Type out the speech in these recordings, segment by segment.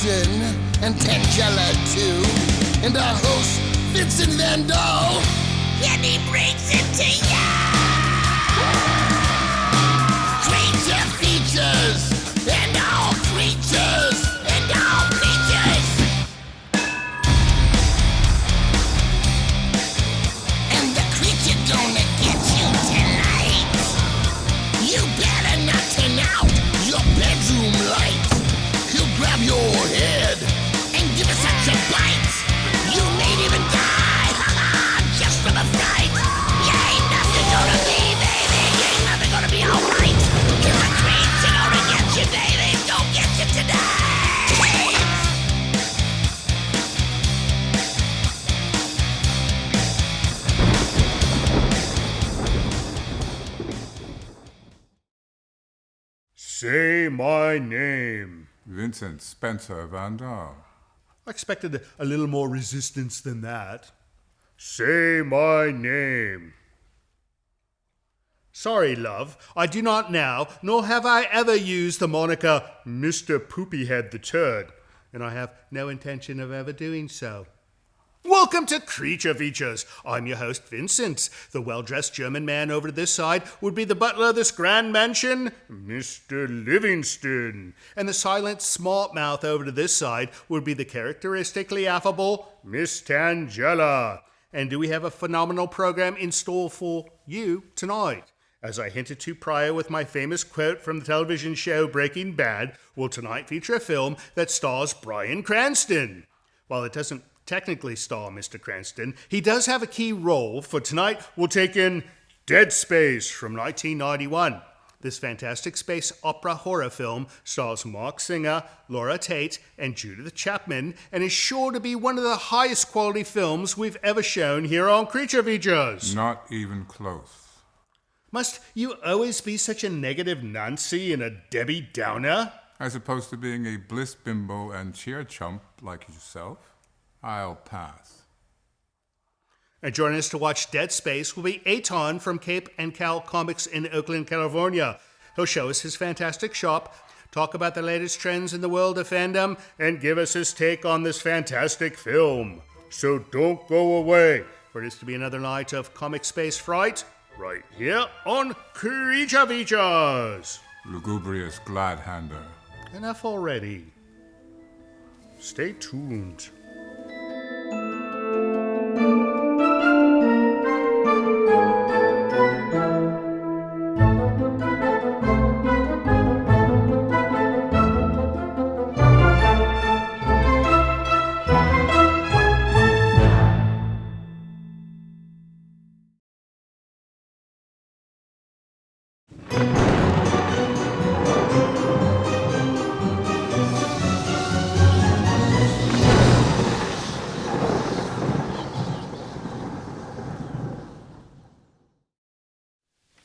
Cranston and Tangela too, and our host Vincent Van Dahl, and he brings it to ya. Creature features and all creatures and all creatures, and the creature gonna get you tonight. You better not turn out your bedroom light. He'll grab your head and give it such a bite. You may even die, just from a fright. You ain't nothing gonna be, baby. You ain't nothing gonna be alright. Cause the creature gonna get you, baby. Gonna get you tonight. Say my name. Vincent Spencer Van Dahl. I expected a little more resistance than that. Say my name. Sorry, love, I do not now, nor have I ever used the moniker Mr. Poopyhead the Turd, and I have no intention of ever doing so. Welcome to Creature Features. I'm your host, Vincent. The well-dressed German man over to this side would be the butler of this grand mansion, Mr. Livingston. and the silent, smart mouth over to this side would be the characteristically affable Miss Tangela. And do we have a phenomenal program in store for you tonight? As I hinted to prior with my famous quote from the television show Breaking Bad, will tonight feature a film that stars Bryan Cranston. While it doesn't technically star Mr. Cranston, he does have a key role. For tonight, we'll take in Dead Space from 1991. This fantastic space opera horror film stars Mark Singer, Laura Tate, and Judith Chapman, and is sure to be one of the highest quality films we've ever shown here on Creature Features. Not even close. Must you always be such a negative Nancy and a Debbie Downer? As opposed to being a bliss bimbo and cheer chump like yourself, I'll pass. And joining us to watch Dead Space will be Eitan from Cape and Cowl Comics in Oakland, California. He'll show us his fantastic shop, talk about the latest trends in the world of fandom, And give us his take on this fantastic film. So don't go away. for it is to be another night of comic space fright. Right here on Creature Features. Lugubrious glad-hander. Enough already. Stay tuned.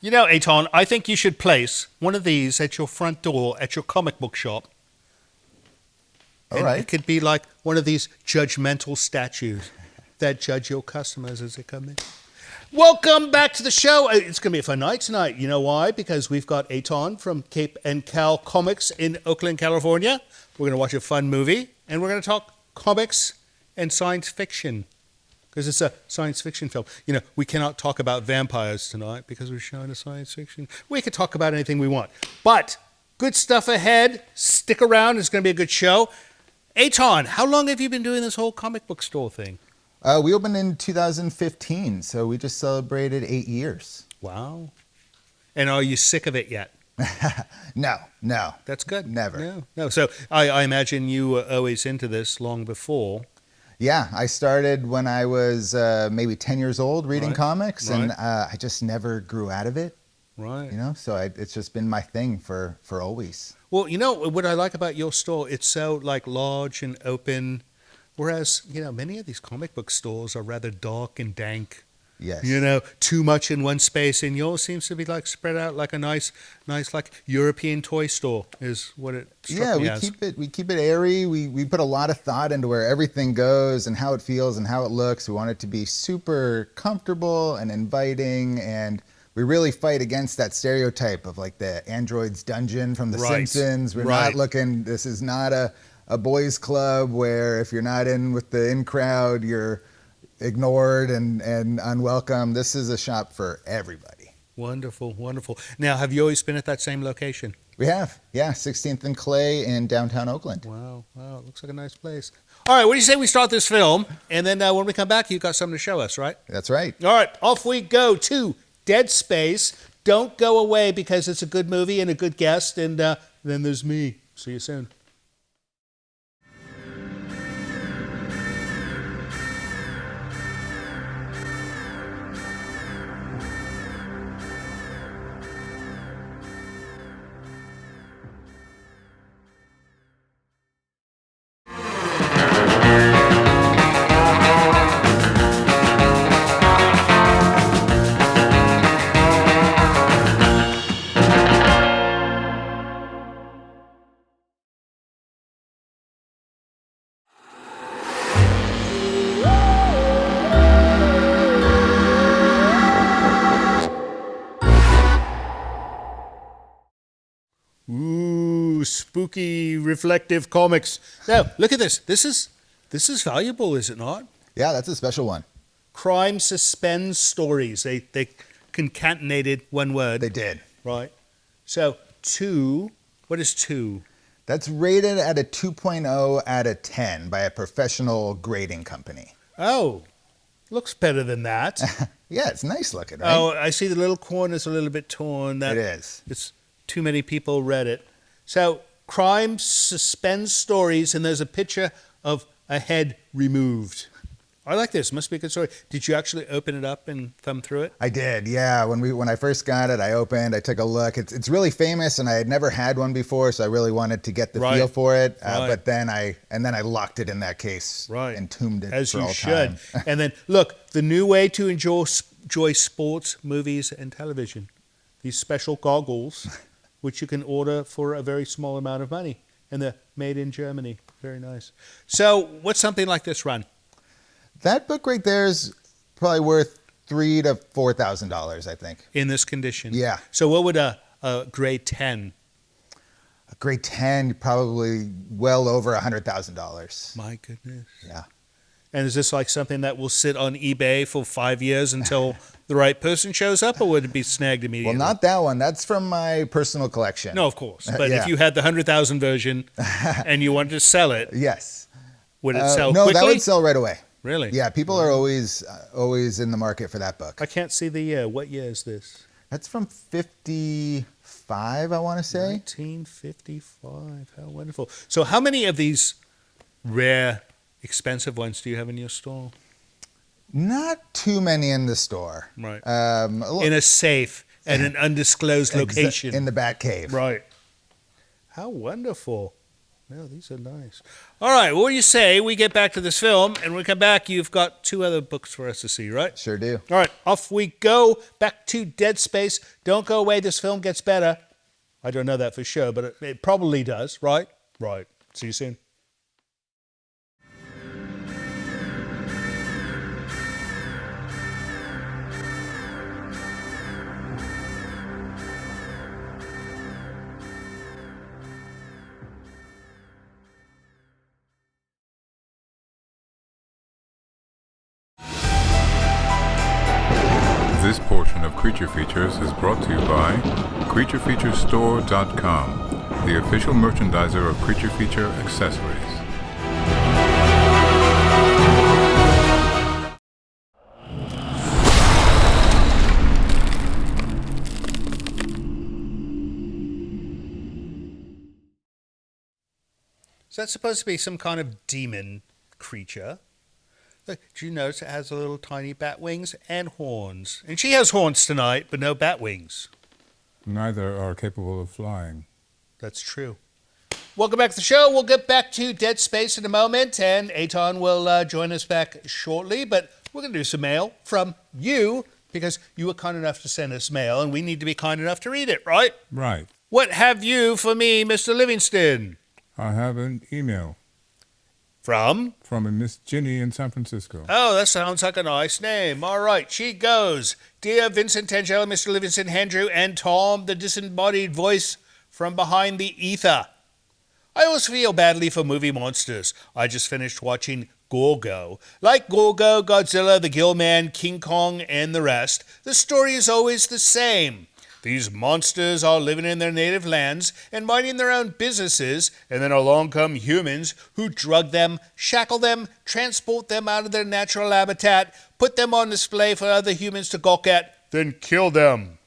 You know, Eitan, I think you should place one of these at your front door at your comic book shop. All right. It could be like one of these judgmental statues that judge your customers as they come in. Welcome back to the show. It's going to be a fun night tonight. You know why? Because we've got Eitan from Cape and Cowl Comics in Oakland, California. We're going to watch a fun movie, and we're going to talk comics and science fiction. Because it's a science fiction film. You know, we cannot talk about vampires tonight because we're showing a science fiction. We could talk about anything we want. But good stuff ahead. Stick around. It's going to be a good show. Eitan, how long have you been doing this whole comic book store thing? We opened in 2015, so we just celebrated 8 years. Wow. And are you sick of it yet? No. That's good. Never. No. So I imagine you were always into this long before. Yeah, I started when I was maybe 10 years old reading comics, and I just never grew out of it. Right. You know, so it's just been my thing for always. Well, you know, what I like about your store, it's so like large and open, whereas, you know, many of these comic book stores are rather dark and dank. Yes. You know, too much in one space, and yours seems to be like spread out like a nice like European toy store is what it struck me as. We keep it airy. We put a lot of thought into where everything goes and how it feels and how it looks. We want it to be super comfortable and inviting, and we really fight against that stereotype of like the android's dungeon from The Simpsons. We're not looking. This is not a a boys' club where if you're not in with the in crowd, you're ignored and unwelcome. This is a shop for everybody. Wonderful, wonderful. Now, have you always been at that same location? We have, yeah, 16th and Clay in downtown Oakland. Wow, it looks like a nice place. All right, what do you say we start this film, and then when we come back, you've got something to show us, right? That's right. All right, off we go to Dead Space. Don't go away because it's a good movie and a good guest, and then there's me. See you soon. Ooh, spooky, reflective comics. Now, look at this. This is valuable, is it not? Yeah, that's a special one. Crime suspense stories. They concatenated one word. They did. Right. So, 2. What is 2? That's rated at a 2.0 out of 10 by a professional grading company. Oh, looks better than that. Yeah, it's nice looking, right? Oh, I see the little corner's a little bit torn. It is. It's too many people read it. So, crime suspense stories, and there's a picture of a head removed. I like this. Must be a good story. Did you actually open it up and thumb through it? I did, yeah. When I first got it, I took a look. It's really famous, and I had never had one before, so I really wanted to get the feel for it. Right. But then I locked it in that case, right. and tombed it as for you all should. time. And then look, the new way to enjoy sports, movies, and television. These special goggles, which you can order for a very small amount of money, and they're made in Germany. Very nice. So, what's something like this run? That book right there is probably worth $3,000 to $4,000, I think. In this condition? Yeah. So what would a grade 10? A grade 10, probably well over $100,000. My goodness. Yeah. And is this like something that will sit on eBay for 5 years until the right person shows up, or would it be snagged immediately? Well, not that one. That's from my personal collection. No, of course. But yeah. if you had the 100,000 version and you wanted to sell it, yes. Would it sell no, quickly? that would sell right away. Really? Yeah, people are always in the market for that book. I can't see the year. What year is this? That's from 55, I want to say. 1955. How wonderful. So how many of these rare, expensive ones do you have in your store? Not too many in the store. Right. In a safe at an undisclosed location. In the Bat Cave. Right. How wonderful. Well, these are nice. All right, what do you say we get back to this film, and when we come back, you've got 2 other books for us to see, right? Sure do. All right, off we go, back to Dead Space. Don't go away, this film gets better. I don't know that for sure, but it probably does, right? Right. See you soon. This portion of Creature Features is brought to you by CreatureFeatureStore.com, the official merchandiser of Creature Feature accessories. Is that supposed to be some kind of demon creature? Look, do you notice it has a little tiny bat wings and horns? And she has horns tonight, but no bat wings. Neither are capable of flying. That's true. Welcome back to the show. We'll get back to Dead Space in a moment, and Eitan will join us back shortly. But we're going to do some mail from you, because you were kind enough to send us mail, and we need to be kind enough to read it, right? Right. What have you for me, Mr. Livingston? I have an email. From? From a Miss Ginny in San Francisco. Oh, that sounds like a nice name. All right, she goes. Dear Vincent Tangella, Mr. Livingston, Andrew, and Tom, the disembodied voice from behind the ether. I always feel badly for movie monsters. I just finished watching Gorgo. Like Gorgo, Godzilla, the Gill Man, King Kong, and the rest, the story is always the same. These monsters are living in their native lands and minding their own businesses, and then along come humans who drug them, shackle them, transport them out of their natural habitat, put them on display for other humans to gawk at, then kill them.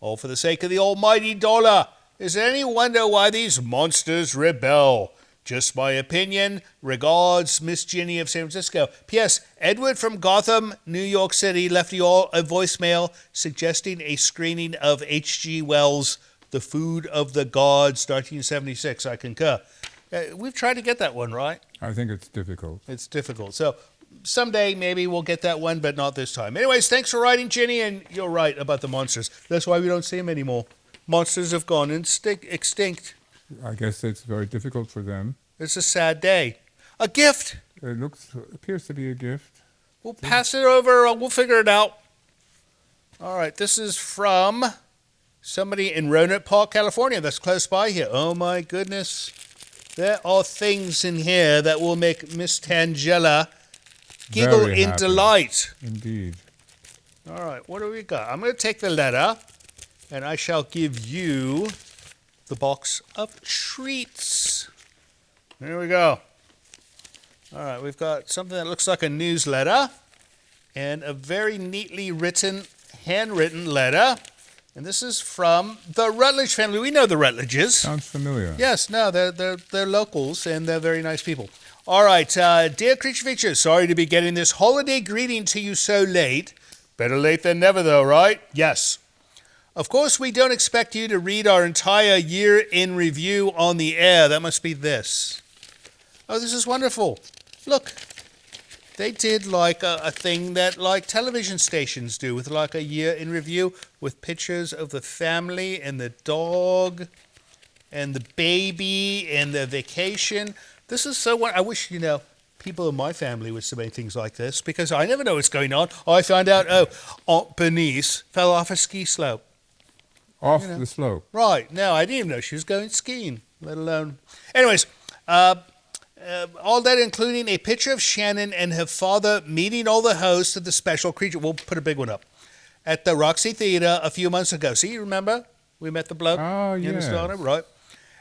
All for the sake of the almighty dollar. Is it any wonder why these monsters rebel? Just my opinion. Regards, Miss Ginny of San Francisco. P.S. Edward from Gotham, New York City, left you all a voicemail suggesting a screening of H.G. Wells' The Food of the Gods, 1976. I concur. We've tried to get that one, right? I think it's difficult. It's difficult. So someday maybe we'll get that one, but not this time. Anyways, thanks for writing, Ginny, and you're right about the monsters. That's why we don't see them anymore. Monsters have gone extinct. I guess it's very difficult for them. It's a sad day. A gift. It appears to be a gift. We'll pass it over. We'll figure it out. All right. This is from somebody in Roanoke Park, California. That's close by here. Oh, my goodness. There are things in here that will make Miss Tangella giggle Very in happy. delight. Indeed. All right. What do we got? I'm going to take the letter, and I shall give you the box of treats. There we go. All right, we've got something that looks like a newsletter and a very neatly written, handwritten letter. And this is from the Rutledge family. We know the Rutledges. Sounds familiar. Yes, no, they're locals and they're very nice people. All right, dear Creature Features, sorry to be getting this holiday greeting to you so late. Better late than never, though, right? Yes. Of course, we don't expect you to read our entire year in review on the air. That must be this. Oh, this is wonderful. Look, they did like a thing that like television stations do with like a year in review with pictures of the family and the dog and the baby and the vacation. This is so I wish, people in my family would submit things like this because I never know what's going on. I found out, Aunt Bernice fell off a ski slope. Off the slope. Right. No, I didn't even know she was going skiing, let alone. Anyways, all that including a picture of Shannon and her father meeting all the hosts of the special creature. We'll put a big one up. At the Roxy Theater a few months ago. See, you remember? We met the bloke. Oh, yes. Right.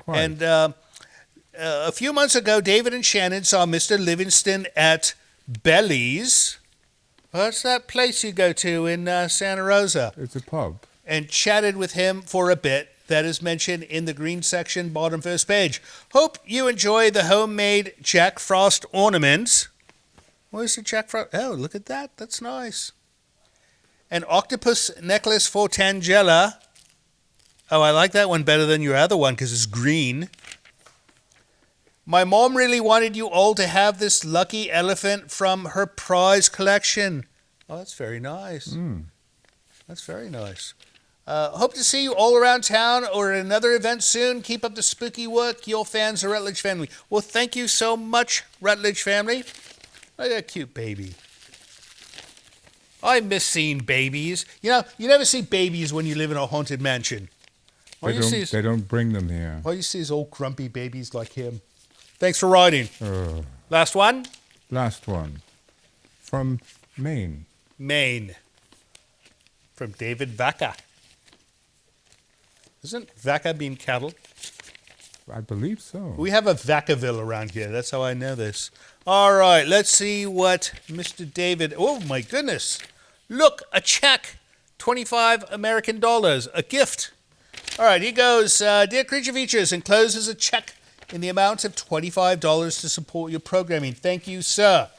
Quite. And a few months ago, David and Shannon saw Mr. Livingston at Belly's. What's that place you go to in Santa Rosa? It's a pub. And chatted with him for a bit. That is mentioned in the green section, bottom first page. Hope you enjoy the homemade Jack Frost ornaments. What is the Jack Frost? Oh, look at that. That's nice. An octopus necklace for Tangella. Oh, I like that one better than your other one because it's green. My mom really wanted you all to have this lucky elephant from her prize collection. Oh, that's very nice. That's very nice. Hope to see you all around town or at another event soon. Keep up the spooky work, your fans, the Rutledge family. Well, thank you so much, Rutledge family. Look at that cute baby. I miss seeing babies. You never see babies when you live in a haunted mansion. They don't bring them here. All you see is old grumpy babies like him. Thanks for writing. Last one? Last one. From Maine. Maine. From David Vaca. Isn't Vaca mean cattle? I believe so. We have a Vacaville around here. That's how I know this. All right, let's see what Mr. David... Oh, my goodness. Look, a check. 25 American dollars. A gift. All right, he goes, Dear Creature Features, encloses a check in the amount of $25 to support your programming. Thank you, sir.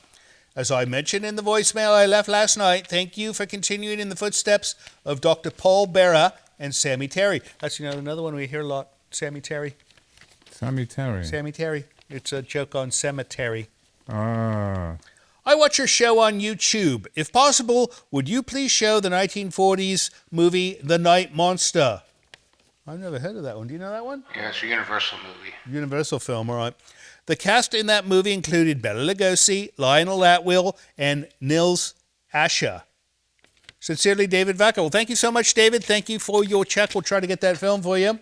As I mentioned in the voicemail I left last night, thank you for continuing in the footsteps of Dr. Paul Berra and Sammy Terry. That's another one we hear a lot. Sammy Terry. Sammy Terry. Sammy Terry. It's a joke on cemetery. Ah. I watch your show on YouTube. If possible, would you please show the 1940s movie The Night Monster? I've never heard of that one. Do you know that one? Yeah, it's a Universal movie. Universal film, all right. The cast in that movie included Bela Lugosi, Lionel Atwill, and Nils Asher. Sincerely, David Vaca. Well, thank you so much, David. Thank you for your check. We'll try to get that film for you.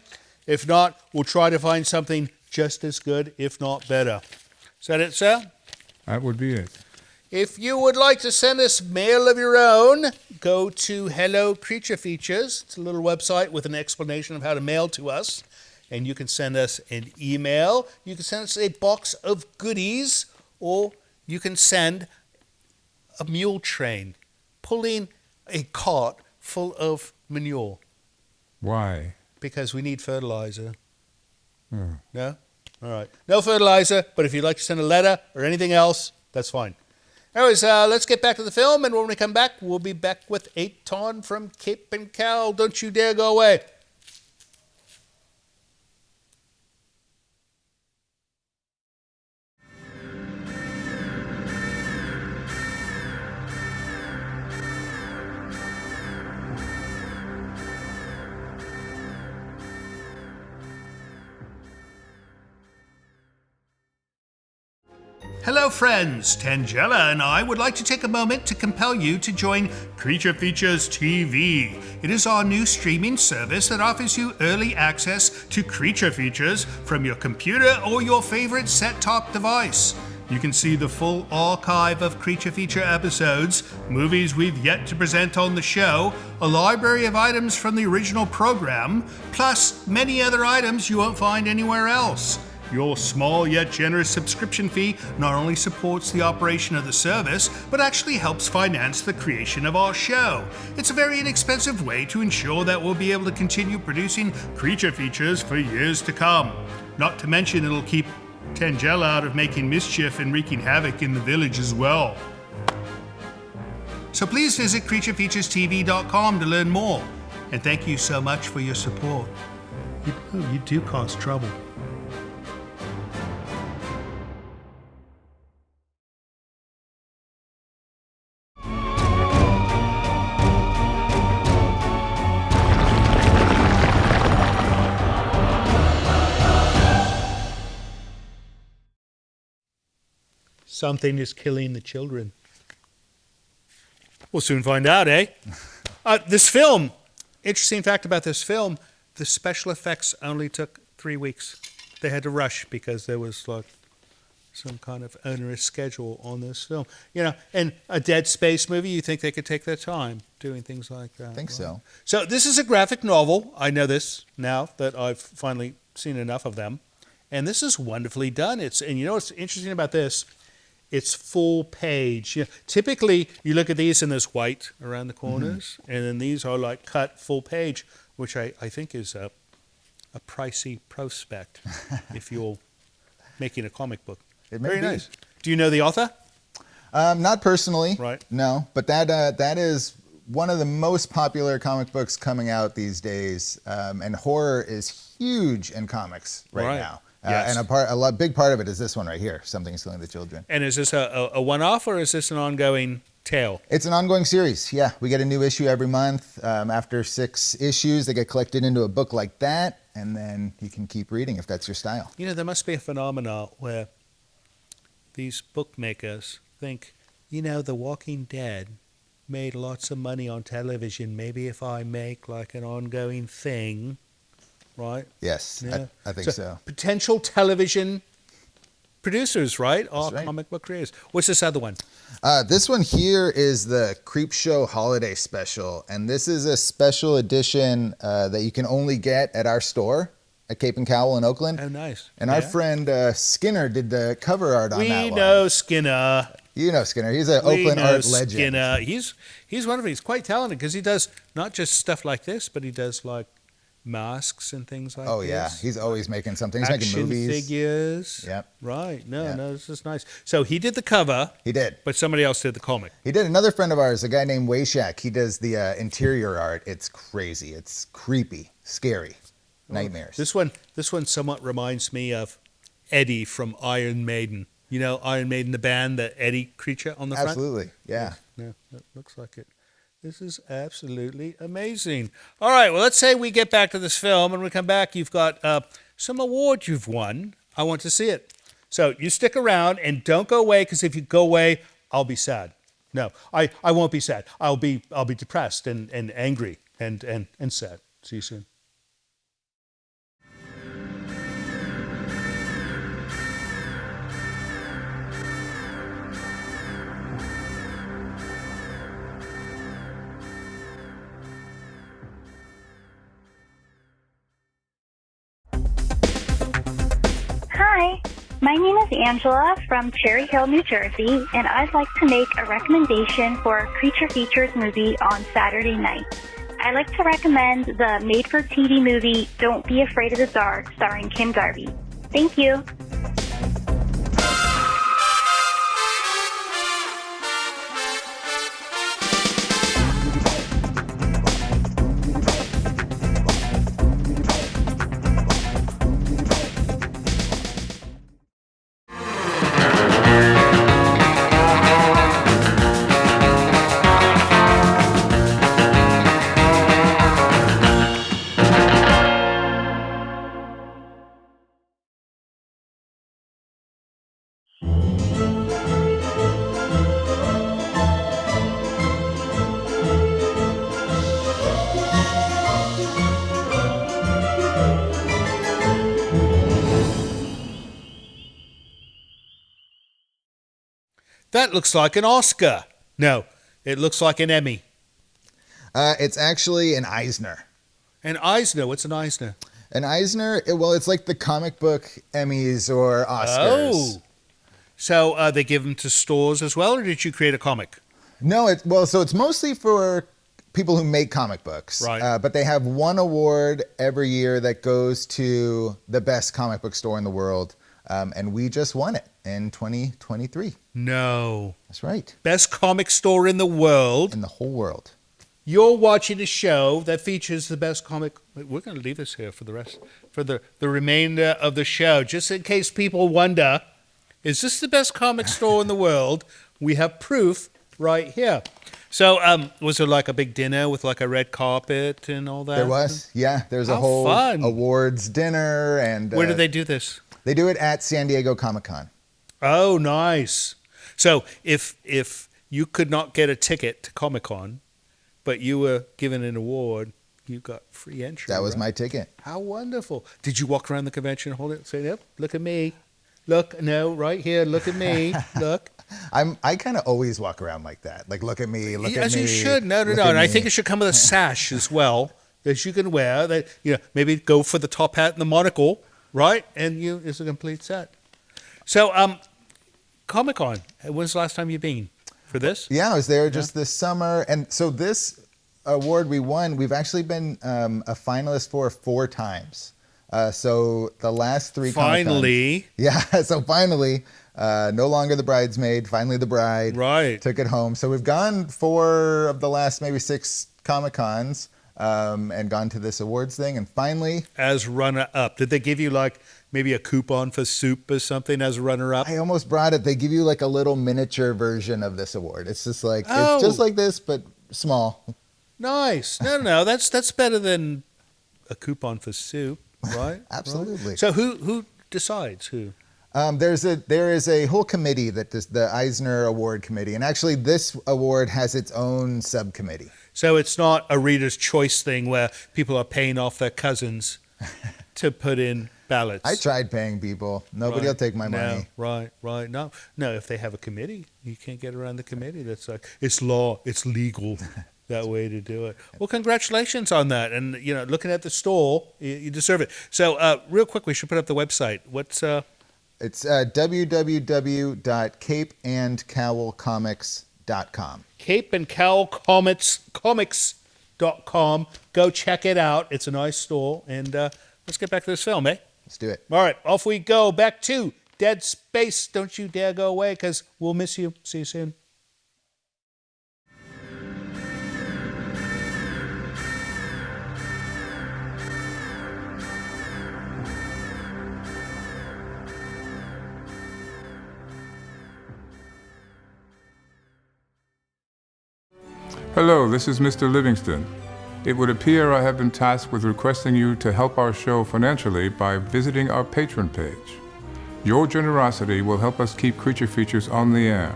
If not, we'll try to find something just as good, if not better. Is that it, sir? That would be it. If you would like to send us mail of your own, go to Hello Creature Features. It's a little website with an explanation of how to mail to us. And you can send us an email. You can send us a box of goodies, or you can send a mule train pulling a cart full of manure. Why? Because we need fertilizer. Oh. No? All right. No fertilizer, but if you'd like to send a letter or anything else, that's fine. Anyways, let's get back to the film, and when we come back, we'll be back with Eitan from Cape and Cowl. Don't you dare go away. Hello friends, Tangela and I would like to take a moment to compel you to join Creature Features TV. It is our new streaming service that offers you early access to Creature Features from your computer or your favorite set-top device. You can see the full archive of Creature Feature episodes, movies we've yet to present on the show, a library of items from the original program, plus many other items you won't find anywhere else. Your small yet generous subscription fee not only supports the operation of the service, but actually helps finance the creation of our show. It's a very inexpensive way to ensure that we'll be able to continue producing Creature Features for years to come. Not to mention it'll keep Tangela out of making mischief and wreaking havoc in the village as well. So please visit creaturefeaturestv.com to learn more. And thank you so much for your support. You do cause trouble. Something is killing the children. We'll soon find out, eh? This film, interesting fact about this film, the special effects only took 3 weeks. They had to rush because there was like some kind of onerous schedule on this film. You know, in a Dead Space movie, you think they could take their time doing things like that. I think so. So this is a graphic novel. I know this now that I've finally seen enough of them. And this is wonderfully done. And you know what's interesting about this? It's full page. You know, typically, you look at these and there's white around the corners, and then these are like cut full page, which I think is a pricey prospect if you're making a comic book. It may Very be. nice. Do you know the author? Not personally. Right. No, but that is one of the most popular comic books coming out these days, and horror is huge in comics right now. Yes. And a big part of it is this one right here, Something's Killing the Children. And is this a one-off, or is this an ongoing tale? It's an ongoing series, yeah. We get a new issue every month. After 6 issues, they get collected into a book like that, and then you can keep reading if that's your style. You know, there must be a phenomenon where these bookmakers think, you know, The Walking Dead made lots of money on television. Maybe if I make like an ongoing thing, right? Yes, Yeah. I think so. Potential television producers, right? Or right. comic book creators. What's this other one? This one here is the Creep Show Holiday Special, and this is a special edition that you can only get at our store at Cape and Cowl in Oakland. Oh, nice. And our friend Skinner did the cover art on that one. We know Skinner. You know Skinner. He's an We Oakland know art legend. Skinner. He's wonderful. He's quite talented because he does not just stuff like this, but he does like masks and things like Oh this. yeah, he's always making something. He's Action making movies. figures. Yep. Right. No, Yep. this is nice. So he did the cover, He did. but somebody else did the comic. He did. Another friend of ours, a guy named Wayshak. He does the interior art. It's crazy. It's creepy, scary, nightmares. This one somewhat reminds me of Eddie from Iron Maiden. You know Iron Maiden, the band, the Eddie creature on the front? Absolutely. Yeah. Yeah, that looks like it. This is absolutely amazing. All right, well, let's say we get back to this film, and we come back, you've got some award you've won. I want to see it. So you stick around, and don't go away, because if you go away, I'll be sad. No, I won't be sad. I'll be depressed and angry and sad. See you soon. My name is Angela from Cherry Hill, New Jersey, and I'd like to make a recommendation for a Creature Features movie on Saturday night. I'd like to recommend the made-for-TV movie Don't Be Afraid of the Dark, starring Kim Darby. Thank you. That looks like an Oscar. No, it looks like an Emmy. It's actually an Eisner. An Eisner? What's an Eisner? An Eisner, it's like the comic book Emmys or Oscars. Oh. So they give them to stores as well, or did you create a comic? No, so it's mostly for people who make comic books. Right. But they have one award every year that goes to the best comic book store in the world. And we just won it in 2023. No. That's right. Best comic store in the world. In the whole world. You're watching a show that features the best comic. We're going to leave this here for the remainder of the show, just in case people wonder, is this the best comic store in the world? We have proof right here. So was there like a big dinner with like a red carpet and all that? There was, yeah. There's a How whole fun. awards dinner. And where do they do this? They do it at San Diego Comic-Con. Oh, nice. So if you could not get a ticket to Comic-Con, but you were given an award, you got free entry. That was right? my ticket. How wonderful. Did you walk around the convention and hold it? Say, yep, look at me. Look, no, right here, look at me. Look. I kind of always walk around like that. Like, look at me, look at me. As you should. No. And I think it should come with a sash as well that you can wear. That maybe go for the top hat and the monocle, right? And it's a complete set. So, Comic-Con, when's the last time you've been for this? Yeah, I was there just this summer. And so this award we won, we've actually been a finalist for 4 times. So the last 3 Finally. Comic-Cons, yeah, so finally, no longer the bridesmaid, finally the bride. Right. Took it home. So we've gone 4 of the last maybe 6 Comic-Cons and gone to this awards thing. And finally. As runner-up. Did they give you like maybe a coupon for soup or something as runner-up? I almost brought it. They give you like a little miniature version of this award. It's just like, Oh. it's just like this, but small. Nice. No, that's better than a coupon for soup, right? Absolutely. Right. So who decides who? There is a whole committee that does the Eisner Award Committee, and actually this award has its own subcommittee. So it's not a reader's choice thing where people are paying off their cousins to put in ballots. I tried paying people. Nobody will take my money. Right. No, if they have a committee, you can't get around the committee. That's like, it's law, it's legal. That way to do it. Well, congratulations on that. And, looking at the store, you deserve it. So real quick, we should put up the website. What's... It's www.capeandcowlcomics.com. capeandcowlcomics.com. Go check it out. It's a nice store. And let's get back to this film, eh? Let's do it. All right, off we go. Back to Dead Space. Don't you dare go away, because we'll miss you. See you soon. Hello, this is Mr. Livingston. It would appear I have been tasked with requesting you to help our show financially by visiting our Patreon page. Your generosity will help us keep Creature Features on the air.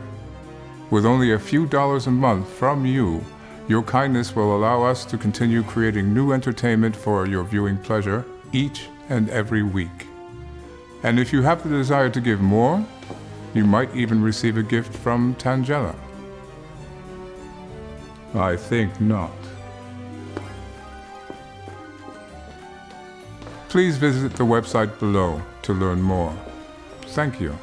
With only a few dollars a month from you, your kindness will allow us to continue creating new entertainment for your viewing pleasure each and every week. And if you have the desire to give more, you might even receive a gift from Tangela. I think not. Please visit the website below to learn more. Thank you.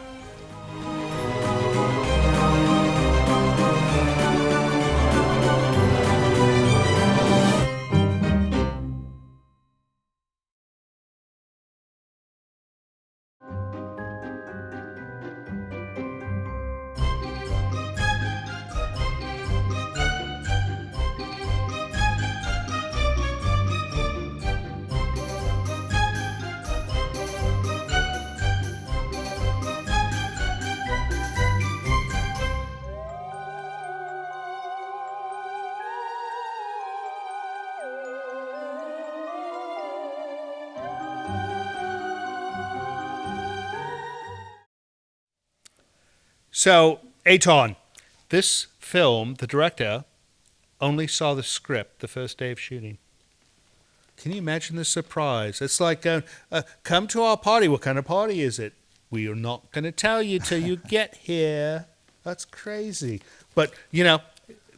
So, Eitan, this film, the director only saw the script the first day of shooting. Can you imagine the surprise? It's like, come to our party. What kind of party is it? We are not going to tell you till you get here. That's crazy. But, you know,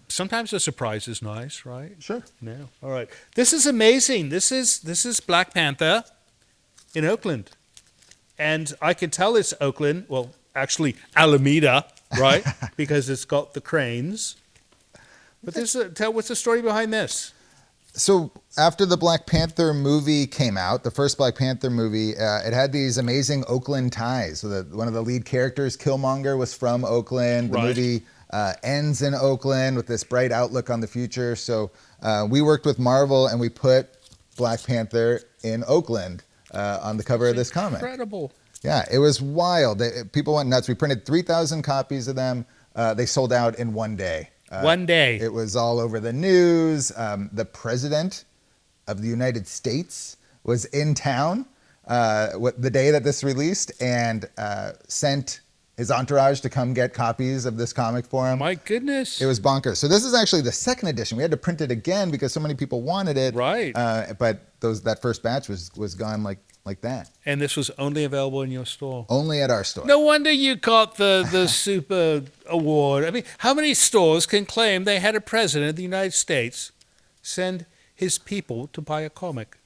sometimes a surprise is nice, right? Sure. No. All right. This is amazing. This is Black Panther in Oakland. And I can tell it's Oakland. Well, actually Alameda, right? Because it's got the cranes. But what's the story behind this? So after the Black Panther movie came out, the first Black Panther movie, it had these amazing Oakland ties. So one of the lead characters, Killmonger, was from Oakland. The movie ends in Oakland with this bright outlook on the future. So we worked with Marvel and we put Black Panther in Oakland on the cover of this comic. Incredible. Yeah, it was wild. People went nuts. We printed 3,000 copies of them. They sold out in one day. One day. It was all over the news. The president of the United States was in town the day that this released and sent his entourage to come get copies of this comic for him. My goodness. It was bonkers. So this is actually the second edition. We had to print it again because so many people wanted it. Right. But that first batch was gone like that. And this was only available in your store? Only at our store. No wonder you got the super award. I mean, how many stores can claim they had a president of the United States send his people to buy a comic?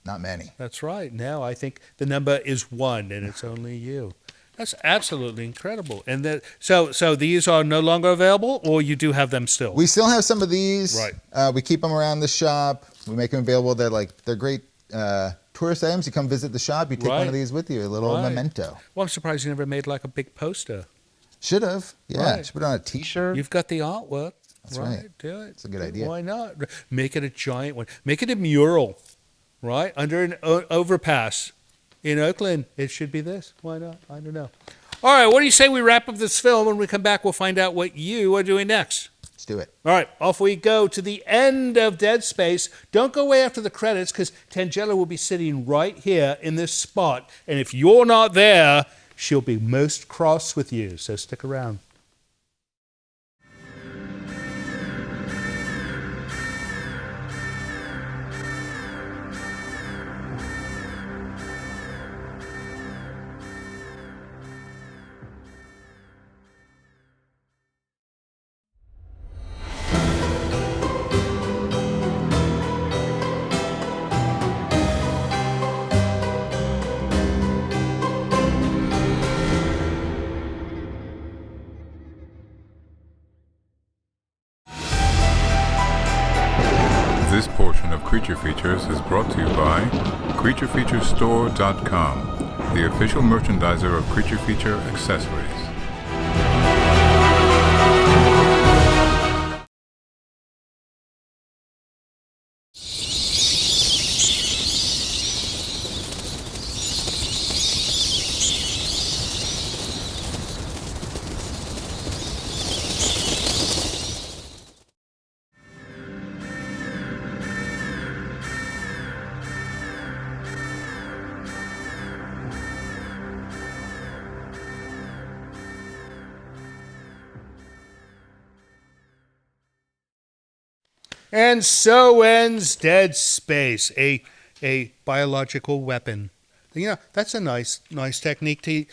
Not many. That's right. Now I think the number is one, and it's only you. That's absolutely incredible. And so these are no longer available, or you do have them still? We still have some of these. Right. We keep them around the shop. We make them available. They're great tourist items. You come visit the shop, you take one of these with you, a little memento. Well, I'm surprised you never made like a big poster. Should have. Yeah. Right. Should put it on a T-shirt. You've got the artwork. That's right. Do it. It's a good idea. Why not? Make it a giant one. Make it a mural, right? Under an overpass in Oakland. It should be this. Why not? I don't know. All right. What do you say we wrap up this film? When we come back, we'll find out what you are doing next. Let's do it. All right, off we go to the end of Dead Space. Don't go away after the credits because Tangela will be sitting right here in this spot. And if you're not there, she'll be most cross with you. So stick around. This portion of Creature Features is brought to you by CreatureFeatureStore.com, the official merchandiser of Creature Feature accessories. And so ends Dead Space, a biological weapon. You know, that's a nice technique to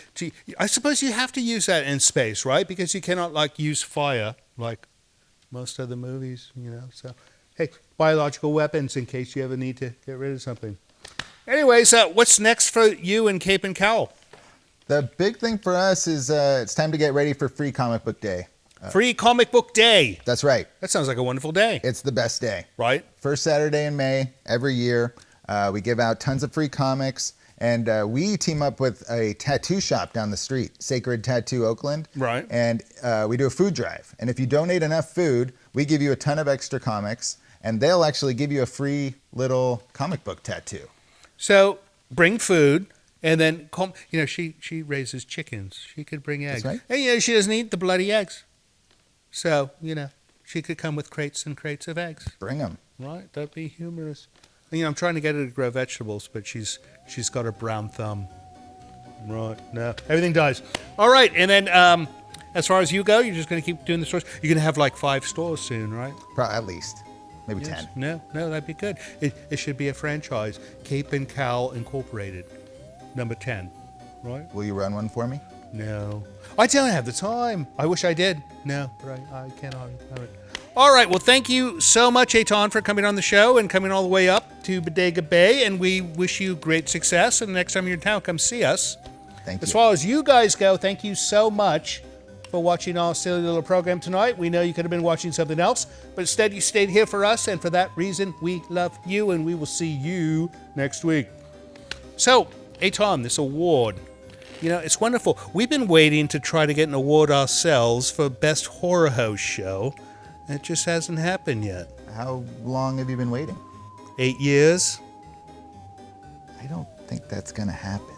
I suppose you have to use that in space, right? Because you cannot like use fire like most other movies, you know. So, hey, biological weapons in case you ever need to get rid of something. Anyways, what's next for you and Cape and Cowl? The big thing for us is it's time to get ready for Free Comic Book Day. Free Comic Book Day. That's right. That sounds like a wonderful day. It's the best day. Right? First Saturday in May, every year. We give out tons of free comics, and we team up with a tattoo shop down the street, Sacred Tattoo Oakland. Right. And we do a food drive. And if you donate enough food, we give you a ton of extra comics, and they'll actually give you a free little comic book tattoo. So bring food. And then, she raises chickens. She could bring eggs. That's right. And, she doesn't eat the bloody eggs. So, she could come with crates and crates of eggs. Bring them. Right? That'd be humorous. And, I'm trying to get her to grow vegetables, but she's got a brown thumb. Right. No. Everything dies. All right. And then, as far as you go, you're just going to keep doing the stores. You're going to have like 5 stores soon, right? At least. Maybe Yes. 10. No, that'd be good. It should be a franchise. Cape and Cowl Incorporated. Number 10, right? Will you run one for me? No. I don't have the time. I wish I did. No, but I cannot. All right. Well, thank you so much, Eitan, for coming on the show and coming all the way up to Bodega Bay. And we wish you great success. And the next time you're in town, come see us. Thank you. As far as you guys go, thank you so much for watching our silly little program tonight. We know you could have been watching something else, but instead you stayed here for us. And for that reason, we love you. And we will see you next week. So, Eitan, this award, it's wonderful. We've been waiting to try to get an award ourselves for Best Horror Host Show, and it just hasn't happened yet. How long have you been waiting? 8 years? I don't think that's going to happen.